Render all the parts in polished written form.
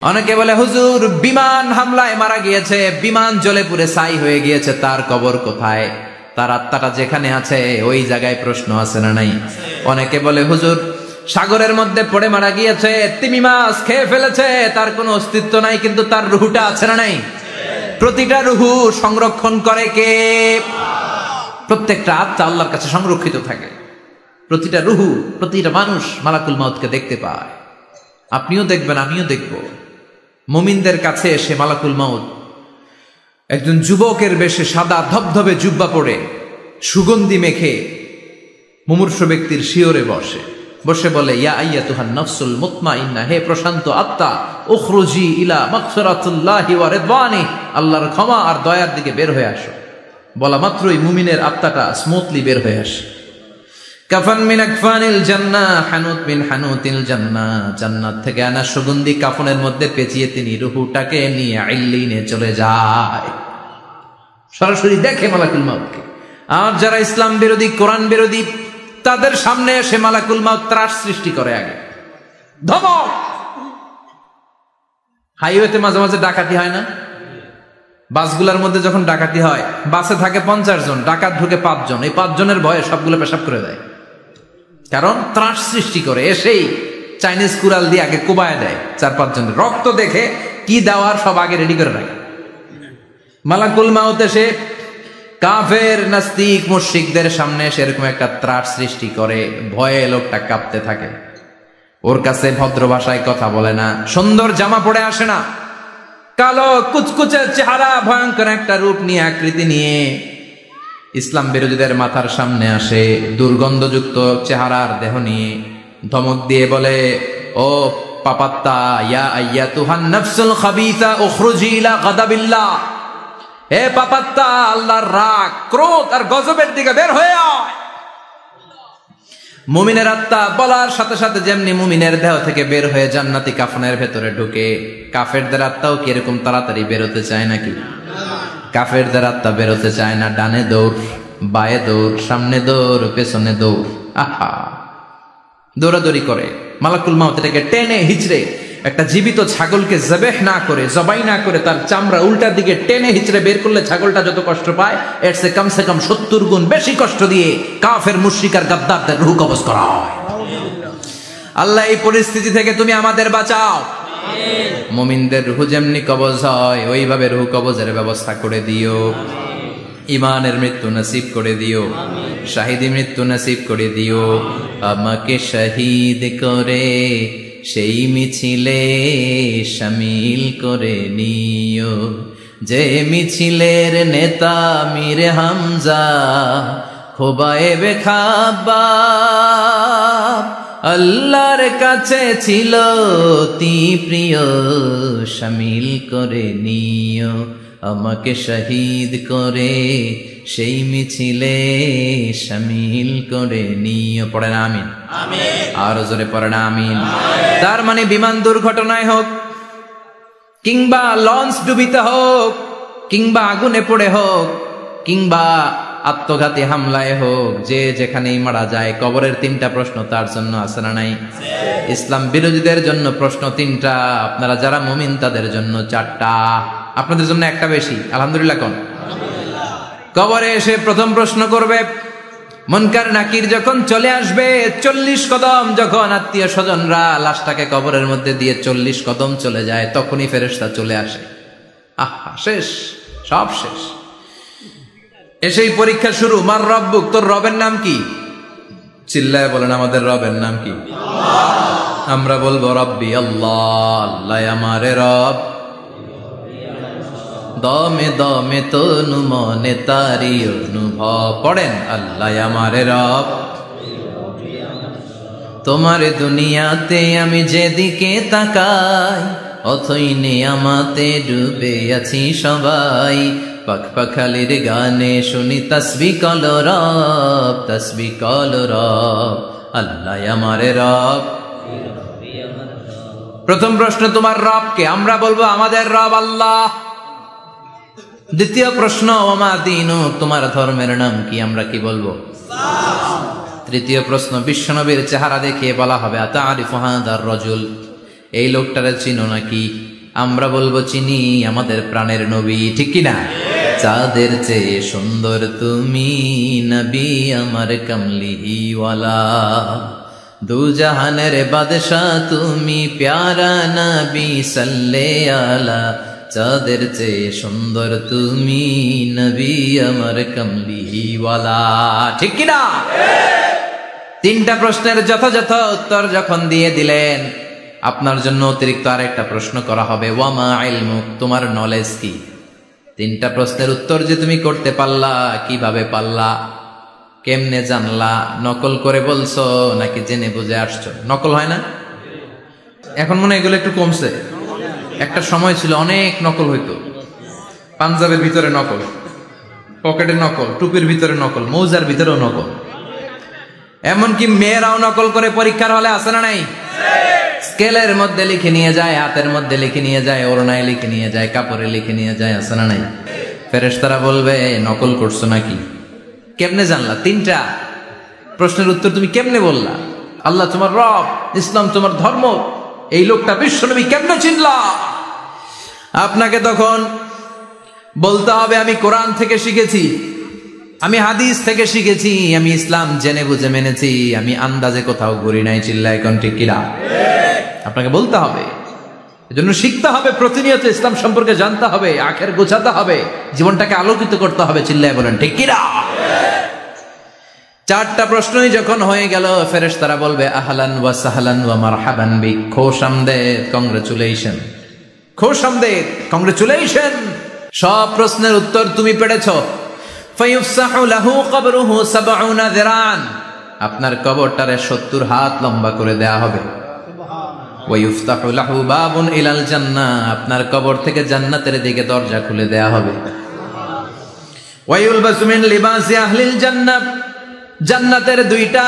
অনেকে বলে হুজুর বিমান হামলায় মারা গিয়েছে, বিমান জ্বলে পুড়ে ছাই হয়ে গিয়েছে, তার কবর কোথায়? তার আত্মাটা যেখানে আছে ওই জায়গায় প্রশ্ন আছে না নাই? অনেকে বলে হুজুর সাগরের মধ্যে পড়ে মারা গিয়েছে, তিমি মাছ খেয়ে ফেলেছে, তার কোনো অস্তিত্ব নাই, কিন্তু তার রুহুটা আছে না নাই? প্রতিটা রুহু সংরক্ষণ করে কে? প্রত্যেকটা আত্মা আল্লাহর কাছে সংরক্ষিত থাকে। প্রতিটা রুহু, প্রতিটা মানুষ মালাকুল মাউতকে দেখতে পায়। আপনিও দেখবেন, আমিও দেখব। মুমিনদের কাছে এসে মালাকুল মাউত একজন যুবকের বেশে সাদা ধবধবে জুব্বা পরে সুগন্ধি মেখে মুমূর্ষু ব্যক্তির শিয়রে বসে বলে, ইয়া আইয়াতুহান নাফসুল মুতমাইন্না, হে প্রশান্ত আত্মা, উখরুজি ইলা মাগফিরাতুল্লাহি ওয়া রিদওয়ানি, আল্লাহর ক্ষমা আর দয়ার দিকে বের হয়ে আসো। বলা মাত্রই মুমিনের আত্মাটা স্মুথলি বের হয়ে আসে। কাফান মিন আকফানিল জান্নাহ, হানুত মিন হানুতিল জান্নাহ, জান্নাত থেকে আনা সুগন্ধি কাফনের মধ্যে পেঁচিয়ে তিনি রূহটাকে নিয়ে ইল্লিনে চলে যায়। সরাসরি দেখে মালাকুল মাউতকে। আর যারা ইসলাম বিরোধী, কোরআন বিরোধী, তাদের সামনে এসে মালাকুল মাউত ত্রাস সৃষ্টি করে। আগে ধমক। হাইওয়েতে মাঝে মাঝে ডাকাতি হয় না? বাসগুলোর মধ্যে যখন ডাকাতি হয়, বাসে থাকে 50 জন, ডাকাত ঢুকে 5 জন, এই 5 জনের ভয়ে সবগুলো পেশাব করে দেয়। কারণ ত্রাস সৃষ্টি করে। এসেই চাইনিজ কুড়াল দিয়ে আগে কোবায় দেয় 4-5 জনের। রক্ত দেখে কি দেওয়ার সব আগে রেডি করে রাখে। মালাকুল মাউত এসে কাফের নাস্তিক মুশরিকদের সামনে সেরকম একটা ত্রাস সৃষ্টি করে, ভয়ে লোকটা কাঁপতে থাকে। ওর কাছে ভদ্র ভাষায় কথা বলে না, সুন্দর জামা পরে আসে না, কালো কুচকুচে চেহারা, ভয়ঙ্কর একটা রূপ নিয়ে, আকৃতি নিয়ে ইসলাম বিরোধীদের মাথার সামনে আসে, দুর্গন্ধযুক্ত চেহারার দেহ নিয়ে ধমক দিয়ে বলে, ও পাপাত্তা, ইয়া আইয়াতুহান নাফসুল খাবিসা উখরুজি ইলা গাদাবিল্লাহ, হে পাপাত্তা, আল্লাহর রাগ, ক্রোধ আর গজবের দিকে বের হয়ে আয়। মুমিনের আত্মা বলার সাথে সাথে যেমনি মুমিনের দেহ থেকে বের হয়ে জান্নাতি কাফনের ভেতরে ঢুকে, কাফেরদের আত্মাও কি এরকম তাড়াতাড়ি বেরোতে চায় নাকি? কাফেরদের আত্মা বেরোতে চায় না। ডানে দৌড়, বায়ে দৌড়, সামনে দৌড়, পেছনে দৌড়, আহা দৌড়াদৌড়ি করে। মালাকুল মাউত এটাকে টেনে হিচড়ে, একটা জীবিত ছাগলকে জবেহ না করে, জবাই না করে, তার চামড়া উল্টার দিকে টেনে হিচড়ে বের করলে ছাগলটা যত কষ্ট পায়, এর সে কমসে কম 70 গুণ বেশি কষ্ট দিয়ে কাফের মুশরিক আর গাদ্দারদের রূহ কবজ করা হয়। আল্লাহ এই পরিস্থিতি থেকে তুমি আমাদের বাঁচাও। মুমিনদের রূহ যেমনি কবজ হয়, ওইভাবে রূহ কবজের ব্যবস্থা করে দিও। ইমানের মৃত্যু নসিব করে দিও, শাহিদি মৃত্যু নসিব করে দিও। আমাকে শহীদ করে সেই মিছিলে শামিল করে নিও, যে মিছিলের নেতা মীর হামজা, খোবায়েবে খাব্বাব, আল্লাহর কাছে ছিল অতি প্রিয়, শামিল করে নিও। আমাকে শহীদ করে সেই মিছিলে শামিল করে নিও। পড়েন আমিন। আর জোরে পড়েন আমিন। তার মানে বিমান দুর্ঘটনায় হোক, কিংবা লঞ্চ ডুবিতে হোক, কিংবা আগুনে পড়ে হোক, কিংবা আত্মঘাতী হামলায় হোক, যে যেখানেই মারা যায়, কবরের 3টা প্রশ্ন তার জন্য আছে না নাই? ইসলাম বিরোধীদের জন্য প্রশ্ন 3টা, আপনারা যারা মুমিন তাদের জন্য 4টা, আপনাদের জন্য একটা বেশি। আলহামদুলিল্লাহ কোন? কবরে এসে প্রথম প্রশ্ন করবে, মুনকার নাকির যখন চলে আসবে, 40 কদম যখন আত্মীয় স্বজনরা লাশটাকে কবরের মধ্যে দিয়ে 40 কদম চলে যায়, তখনই ফেরেশতা চলে আসে। আহা, শেষ, সব শেষ। এসেই পরীক্ষা শুরু। মার রব্বুক, তোর রবের নাম কি? চিল্লায় বলেন, আমাদের রবের নাম কি? আমরা বলবো রব্বি আল্লাহ, আল্লাহ আমারে রব। দমে দমে তনু মনে তারি অনুভব। পড়েন, আল্লাহ আমারে রব। তোমার দুনিয়াতে আমি যেদিকে তাকাই, অথই নিয়ামতে ডুবে আছি সবাই। পাখ পাখালির গানে শুনি তসবিহ কল রব, তসবিহ কল রব, আল্লাহ আমারে রব। প্রথম প্রশ্ন, তোমার রবকে? আমরা বলবো আমাদের রব আল্লাহ। দ্বিতীয় প্রশ্ন, ওমা দীনু, তোমার ধর্মের নাম কি? আমরা কি বলবো? তৃতীয় প্রশ্ন, বিশ্বনবীর চেহারা দেখিয়ে বলা হবে আতারিফু হাদার রাজুল, এই লোকটারে চিনো নাকি? আমরা বলবো চিনি আমাদের প্রাণের নবী, ঠিক কিনা? চাঁদের চেয়ে সুন্দর তুমি নবী আমার কমলিওয়ালা, দু জাহানের বাদশাহ তুমি প্যারা নবী সাল্লে আলা, চাঁদের চেয়ে সুন্দর তুমি নবী আমার কমলিওয়ালা, ঠিক কিনা? তিনটা প্রশ্নের যথাযথ উত্তর যখন দিয়ে দিলেন, আপনার জন্য অতিরিক্ত আরেকটা প্রশ্ন করা হবে, ওয়ামা ইলমুক, তোমার নলেজ কি? তিনটা প্রশ্নের উত্তর যে তুমি করতে পারলা, কিভাবে পারলা, কেমনে জানলা? নকল করে বলছো নাকি জেনে বুঝে আসছো? নকল হয় না এখন? মনে হয় এগুলো একটু কমছে। একটা সময় ছিল অনেক নকল হইতো, পাঞ্জাবের ভিতরে নকল, পকেটে নকল, টুপির ভিতরে নকল, মৌজার ভিতরেও নকল, এমনকি মেয়েরাও নকল করে পরীক্ষার হলে আসে না নাই? স্কেলের মধ্যে লিখে নিয়ে যায়, হাতের মধ্যে লিখে নিয়ে যায়, ওড়নায় লিখে নিয়ে যায়, কাপড়ে লিখে নিয়ে যায়, আসে না নাই? ফেরেশতারা বলবে নকল করছো নাকি? কেমনে জানলা? তিনটা প্রশ্নের উত্তর তুমি কেমনে বললা? আল্লাহ তোমার রব, ইসলাম তোমার ধর্ম, এই লোকটা বিশ্বনবী, কেমনে চিনলা? আপনাকে তখন বলতে হবে আমি কোরআন থেকে শিখেছি, আমি হাদিস থেকে শিখেছি, আমি ইসলাম জেনে বুঝে মেনেছি, আমি আন্দাজে কোথাও ঘুরি নাই। চিল্লায় কোন ঠিক কিনা? আপনাকে বলতে হবে, এজন্য শিখতে হবে, প্রতিনিয়ত ইসলাম সম্পর্কে জানতে হবে, আখের গোছাতে হবে, জীবনটাকে আলোকিত করতে হবে। চিল্লায় বলেন ঠিক কিনা? চারটা প্রশ্নই যখন হয়ে গেল, ফেরেশতারা বলবে আহলান ওয়া সাহলান ওয়া মারহাবান বিক, খোশামদেদ, কংগ্রেচুলেশন, খোশামদেদ, কংগ্রেচুলেশন, সব প্রশ্নের উত্তর তুমি পেরেছো। ফায়ুফসাহু লাহু কবরুহু ৭০ যিরান, আপনার কবরটারে ৭০ হাত লম্বা করে দেয়া হবে। ওয়া ইফতাহু লাহু বাবুন ইলাল জান্নাহ, আপনার কবর থেকে জান্নাতের দিকে দরজা খুলে দেয়া হবে। ওয়া ইউলবাসু মিন লিবাসি আহলিল জান্নাহ, জান্নাতের দুইটা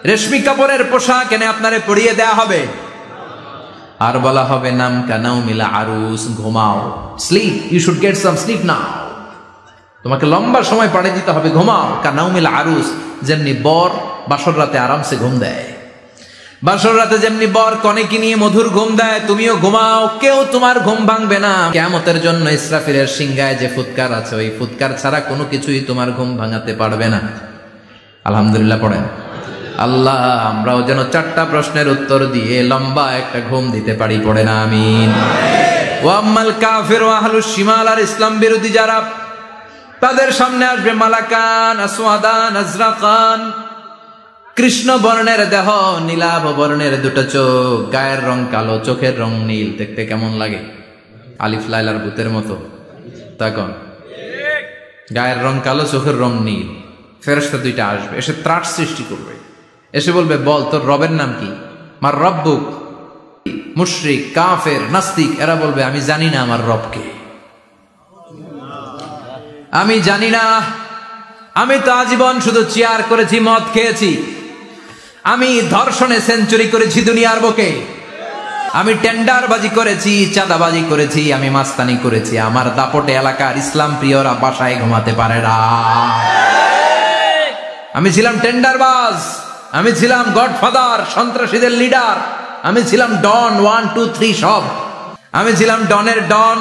রেশমি কাপড়ের পোশাক এনে আপনারে পরিয়ে দেয়া হবে। আর বলা হবে নাম কানাউমিল আরুস, ঘুমাও, sleep, you should get some sleep now, তোমাকে লম্বা সময় পাড়ি দিতে হবে, ঘুমাও। কানাউমিল আরুস, যেমনি বর বাসর রাতে আরামসে ঘুম দেয়, বাসর রাতে যেমনি বর কনেকে নিয়ে মধুর ঘুম দেয়, তুমিও ঘুমাও, কেউ তোমার ঘুম ভাঙবে না। কিয়ামতের জন্য ইসরাফিলের সিংহায় যে ফুৎকার আছে, ওই ফুৎকার ছাড়া কোনো কিছুই তোমার ঘুম ভাঙাতে পারবে না। আলহামদুলিল্লাহ পড়েন। আল্লাহ আমরাও যেন চারটা প্রশ্নের উত্তর দিয়ে লম্বা একটা ঘুম দিতে পারি, পড়ে না আমিন। ওয়াম্মাল কাফির ওয়া আহলুশ শিমাল, আর ইসলাম বিরোধী যারা, তাদের সামনে আসবে মালাকান আসওয়াদান আজরাকান, কৃষ্ণ বর্ণের দেহ, নীলাভ বর্ণের দুটো চোখ, গায়ের রং কালো, চোখের রং নীল, দেখতে কেমন লাগে? আলিফ লাইলার ভূতের মতো। তখন গায়ের রং কালো, চোখের রং নীল, ফেরেশতা দুইটা আসবে, এসে ত্রাস সৃষ্টি করবে, এসে বলবে বল তোর রবের নাম কি? মার রব্বুক। মুশরিক, কাফের, নাস্তিক এরা বলবে আমি জানি না আমার রবকে, আমি জানি না, আমি তো আজীবন শুধু চেয়ার করেছি, মদ খেয়েছি, আমি ধর্ষণে সেঞ্চুরি করেছি দুনিয়ার বুকে, আমি টেন্ডারবাজি করেছি, চাঁদাবাজি করেছি, আমি মাস্তানি করেছি, আমার দাপটে এলাকার ইসলাম প্রিয়রা বাসায় ঘুমাতে পারে না। আমি ছিলাম টেন্ডারবাজ, আমি ছিলাম গডফাদার, সন্ত্রাসীদের লিডার, আমি ছিলাম ডন 1 2 3 সব, আমি ছিলাম ডনের ডন,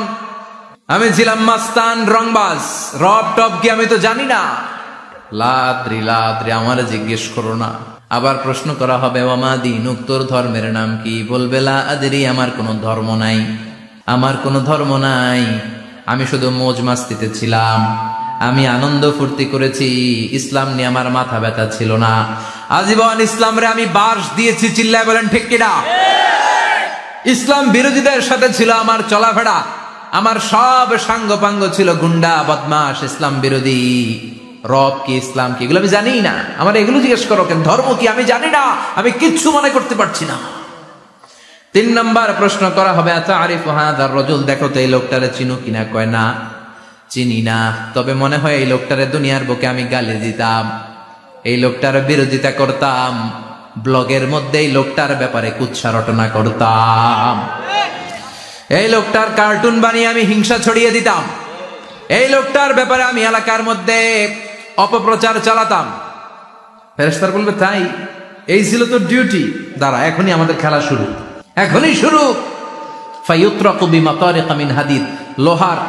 আমি ছিলাম মাস্তান, রংবাজ, রব টপ কি আমি তো জানি না। লাদ্রি লাদ্রি, আমার জিজ্ঞেস করো না। আবার প্রশ্ন করা হবে ওয়ামা দীনুক, তোর ধর্মের নাম কি? বলবে লা আদরি, আমার কোনো ধর্ম নাই, আমার কোনো ধর্ম নাই, আমি শুধু মৌজ মাস্তিতে ছিলাম, আমি আনন্দ ফুর্তি করেছি, ইসলাম নিয়ে আমার মাথা ব্যথা ছিল না, আজীবন ইসলামরে আমি বাস দিয়েছি। চিল্লায় বলেন ঠিক কিনা? ইসলাম বিরোধীদের সাথে ছিল আমার চলাফেরা, আমার সব সাঙ্গ পাঙ্গ ছিল গুন্ডা বদমাশ, ইসলাম বিরোধী। রব কি, ইসলাম কি, এগুলো আমি জানি না, আমার এগুলো জিজ্ঞেস করো কেন? ধর্ম কি আমি জানি না, আমি কিচ্ছু মনে করতে পারছি না। 3 নম্বর প্রশ্ন করা হবে আতারিফু হাযার রাজুল, দেখো তো এই লোকটারে চিনো কিনা? কয় না, চিনি না, তবে মনে হয় এই লোকটারে দুনিয়ার বুকে আমি গালি দিতাম, এই লোকটার বিরোধিতা করতাম, ব্লগের মধ্যে এই লোকটার ব্যাপারে কুৎসা রটনা করতাম, এই লোকটার কার্টুন বানিয়ে আমি হিংসা ছড়িয়ে দিতাম, এই লোকটার ব্যাপারে আমি এলাকার মধ্যে অপপ্রচার চালাতাম। ফেরেশতারা বলবে তাই, এই ছিল তোর ডিউটি, দাঁড়া এখনই আমাদের খেলা শুরু, এখনই শুরু। ফায়ুতরাকু বিমাতারিকা মিন হাদিদ, লোহার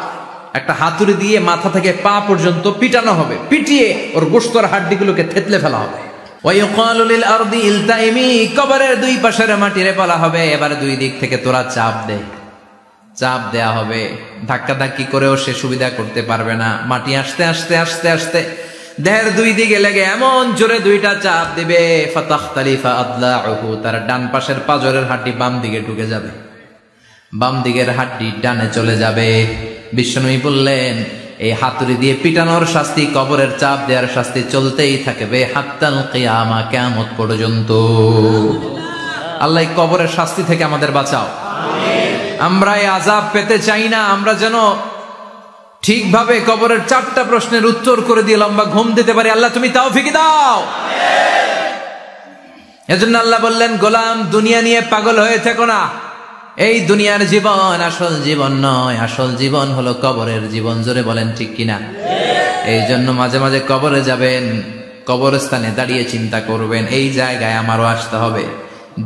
একটা হাতুড়ি দিয়ে মাথা থেকে পা পর্যন্ত পিটানো হবে, পিটিয়ে ওর গোশতর হাড্ডিগুলোকে থেতলে ফেলা হবে। ওয়ায়ুকালু লিল আরদি ইলতাইমি, কবরের দুই পাশের মাটিরে বলা হবে এবার দুই দিক থেকে তোরা চাপ দে। চাপ দেয়া হবে, ধাক্কা ধাক্কি করেও সে সুবিধা করতে পারবে না। মাটি আস্তে আস্তে আস্তে আস্তে দেহের দুই দিকে লেগে এমন জোরে দুইটা চাপ দিবে, ফাতাখতালিফা আদলাউহু, তার ডান পাশের পাজরের হাড্ডি বাম দিকে ঢুকে যাবে, বাম দিকের হাড্ডি ডানে চলে যাবে। বিশ্বনবী বললেন এই হাতুড়ি দিয়ে পিটানোর শাস্তি, কবরের চাপ দেওয়ার শাস্তি চলতেই থাকবে হাত্তাল কিয়ামা, কিয়ামত পর্যন্ত। আল্লাহ কবরের শাস্তি থেকে আমাদের বাঁচাও। আমরা এই আযাব পেতে চাই না, আমরা যেন ঠিকভাবে কবরের 4টা প্রশ্নের উত্তর করে দিয়ে লম্বা ঘুম দিতে পারি। আল্লাহ তুমি তৌফিক দাও। এজন্য আল্লাহ বললেন, গোলাম দুনিয়া নিয়ে পাগল হয়ে থেকো না। এই দুনিয়ার জীবন আসল জীবন নয়, আসল জীবন হলো কবরের জীবন। জোরে বলেন ঠিক কিনা? এই জন্য মাঝে মাঝে কবরে যাবেন, কবরস্থানে দাঁড়িয়ে চিন্তা করবেন এই জায়গায় আমারও আসতে হবে।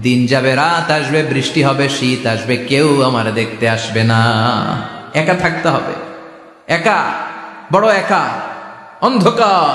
দিন যাবে, রাত আসবে, বৃষ্টি হবে, শীত আসবে, কেউ আমার দেখতে আসবে না। একা থাকতে হবে, একা, বড় একা, অন্ধকার।